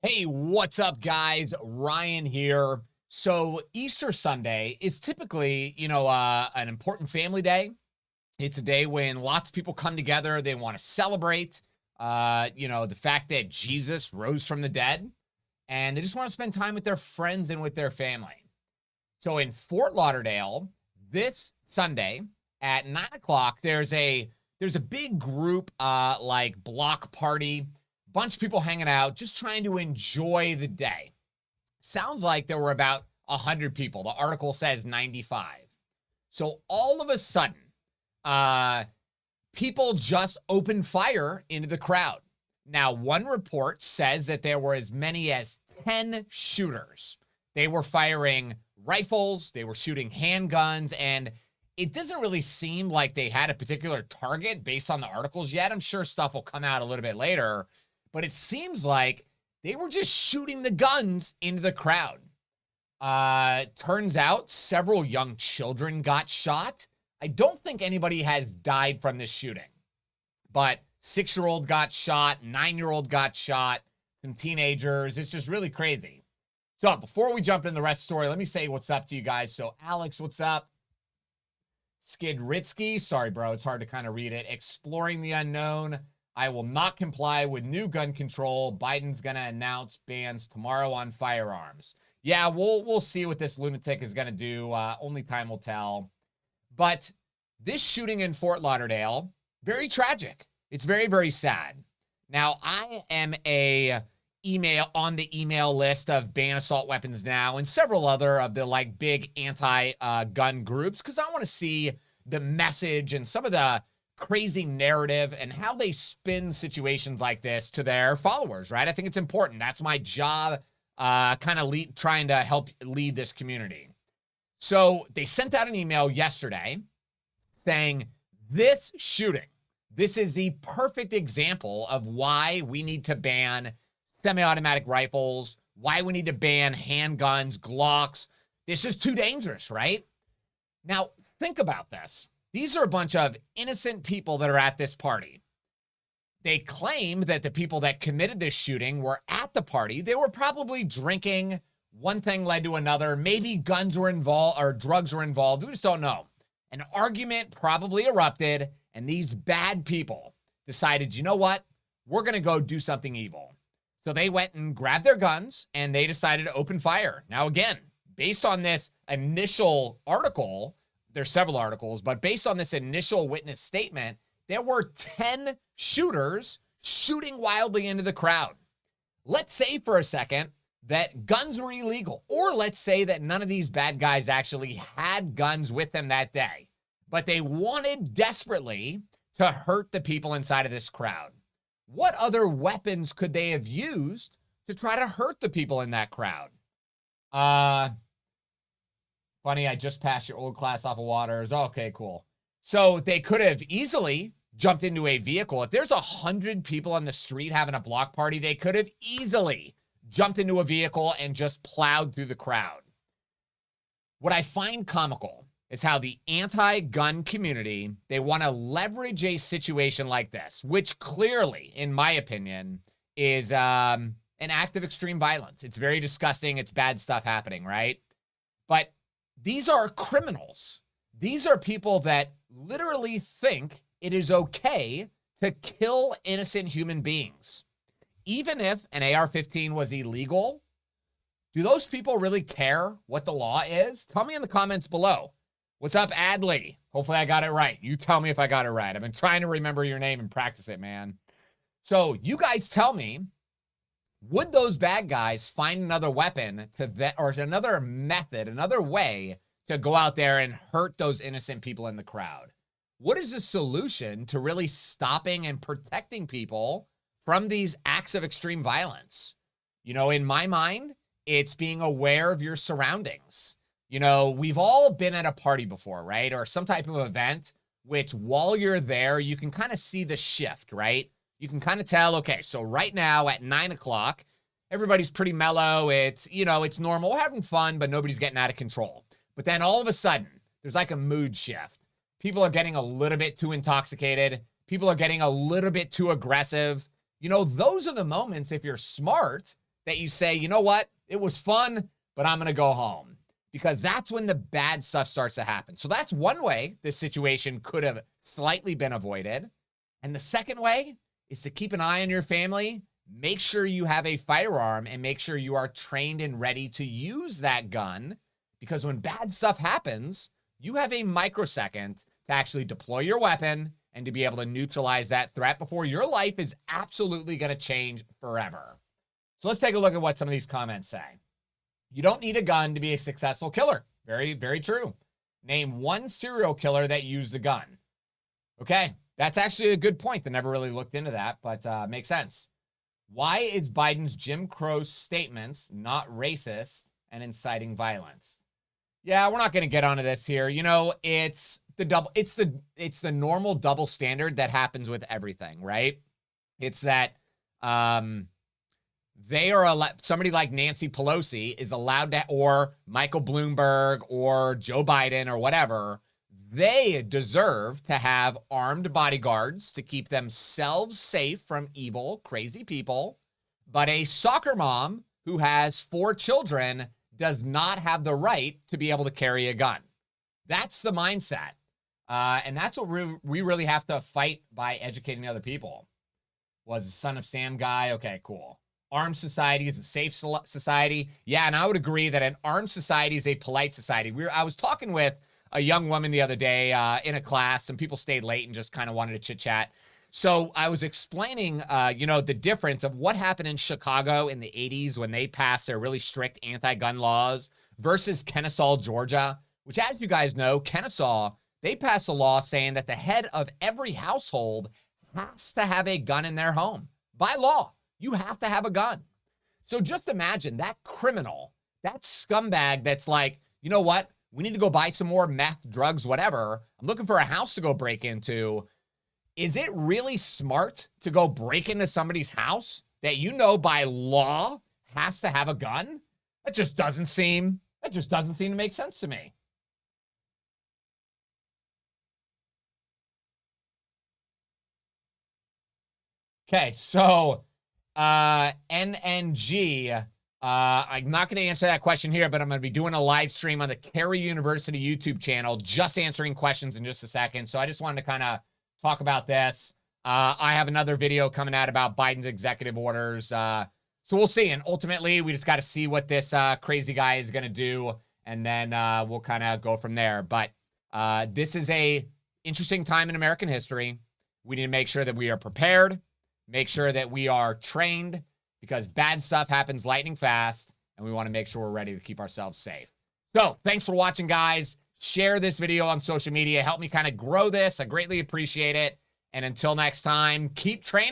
Hey, what's up, guys? Ryan here. So, Easter Sunday is typically, an important family day. It's a day when lots of people come together. They want to celebrate, the fact that Jesus rose from the dead, and they just want to spend time with their friends and with their family. So, in Fort Lauderdale, this Sunday at 9 o'clock, there's a big group, like block party, bunch of people hanging out, just trying to enjoy the day. Sounds like there were about 100 people. The article says 95. So all of a sudden, uh, people just opened fire into the crowd. Now, one report says that there were as many as 10 shooters. They were firing rifles, they were shooting handguns, and it doesn't really seem like they had a particular target based on the articles yet. I'm sure stuff will come out a little bit later, but it seems like they were just shooting the guns into the crowd. Turns out several young children got shot. I don't think anybody has died from this shooting, but 6-year-old got shot, 9-year-old got shot, some teenagers. It's just really crazy. So before we jump into the rest of the story, let me say what's up to you guys. So Alex, what's up? Skidritsky, sorry, bro, it's hard to kind of read it. Exploring the unknown. I will not comply with new gun control. Biden's going to announce bans tomorrow on firearms. Yeah, we'll see what this lunatic is going to do. Only time will tell. But this shooting in Fort Lauderdale, very tragic. It's very, very sad. Now, I am on the email list of Ban Assault Weapons Now and several other of the big anti-gun groups because I want to see the message and some of the crazy narrative and how they spin situations like this to their followers, right? I think it's important. That's my job, trying to help lead this community. So they sent out an email yesterday saying this shooting, this is the perfect example of why we need to ban semi-automatic rifles, why we need to ban handguns, Glocks. This is too dangerous, right? Now, think about this. These are a bunch of innocent people that are at this party. They claim that the people that committed this shooting were at the party. They were probably drinking. One thing led to another. Maybe guns were involved or drugs were involved. We just don't know. An argument probably erupted, and these bad people decided, you know what? We're going to go do something evil. So they went and grabbed their guns, and they decided to open fire. Now, again, based on this initial article, there's several articles, but based on this initial witness statement, there were 10 shooters shooting wildly into the crowd. Let's say for a second that guns were illegal, or let's say that none of these bad guys actually had guns with them that day, but they wanted desperately to hurt the people inside of this crowd. What other weapons could they have used to try to hurt the people in that crowd? Funny, I just passed your old class off of waters. Okay, cool. So they could have easily jumped into a vehicle. If there's 100 people on the street having a block party, they could have easily jumped into a vehicle and just plowed through the crowd. What I find comical is how the anti-gun community, they want to leverage a situation like this, which clearly, in my opinion, is an act of extreme violence. It's very disgusting. It's bad stuff happening, right? But these are criminals. These are people that literally think it is okay to kill innocent human beings. Even if an AR-15 was illegal, do those people really care what the law is? Tell me in the comments below. What's up, Adley? Hopefully I got it right. You tell me if I got it right. I've been trying to remember your name and practice it, man. So you guys tell me, would those bad guys find another weapon or another method, another way to go out there and hurt those innocent people in the crowd? What is the solution to really stopping and protecting people from these acts of extreme violence? In my mind, it's being aware of your surroundings. We've all been at a party before, right? Or some type of event, which while you're there, you can kind of see the shift, right? You can kind of tell, okay, so right now at 9 o'clock, everybody's pretty mellow. It's normal. We're having fun, but nobody's getting out of control. But then all of a sudden, there's like a mood shift. People are getting a little bit too intoxicated. People are getting a little bit too aggressive. Those are the moments, if you're smart, that you say, you know what? It was fun, but I'm going to go home, because that's when the bad stuff starts to happen. So that's one way this situation could have slightly been avoided. And the second way is to keep an eye on your family. Make sure you have a firearm and make sure you are trained and ready to use that gun, because when bad stuff happens, you have a microsecond to actually deploy your weapon and to be able to neutralize that threat before your life is absolutely going to change forever. So let's take a look at what some of these comments say. You don't need a gun to be a successful killer. Very, very true. Name one serial killer that used a gun. Okay, that's actually a good point. I never really looked into that, but makes sense. Why is Biden's Jim Crow statements not racist and inciting violence? Yeah, we're not going to get onto this here. You know, it's the normal double standard that happens with everything, right? It's that they are somebody like Nancy Pelosi is allowed to, or Michael Bloomberg or Joe Biden or whatever, they deserve to have armed bodyguards to keep themselves safe from evil, crazy people. But a soccer mom who has 4 children does not have the right to be able to carry a gun. That's the mindset. And that's what we really have to fight by educating other people. Was a Son of Sam guy? Okay, cool. Armed society is a safe society. Yeah, and I would agree that an armed society is a polite society. I was talking with a young woman the other day in a class. Some people stayed late and just kind of wanted to chit chat. So I was explaining, the difference of what happened in Chicago in the 80s when they passed their really strict anti-gun laws versus Kennesaw, Georgia, which, as you guys know, Kennesaw, they passed a law saying that the head of every household has to have a gun in their home. By law, you have to have a gun. So just imagine that criminal, that scumbag that's like, you know what? We need to go buy some more meth, drugs, whatever. I'm looking for a house to go break into. Is it really smart to go break into somebody's house that you know by law has to have a gun? That just doesn't seem to make sense to me. Okay, so NNG, I'm not going to answer that question here, but I'm going to be doing a live stream on the Carey University YouTube channel, just answering questions in just a second. So I just wanted to kind of talk about this. I have another video coming out about Biden's executive orders. So we'll see. And ultimately, we just got to see what this crazy guy is going to do. And then we'll kind of go from there. But this is a interesting time in American history. We need to make sure that we are prepared, make sure that we are trained, because bad stuff happens lightning fast, and we want to make sure we're ready to keep ourselves safe. So thanks for watching, guys. Share this video on social media. Help me kind of grow this. I greatly appreciate it. And until next time, keep training.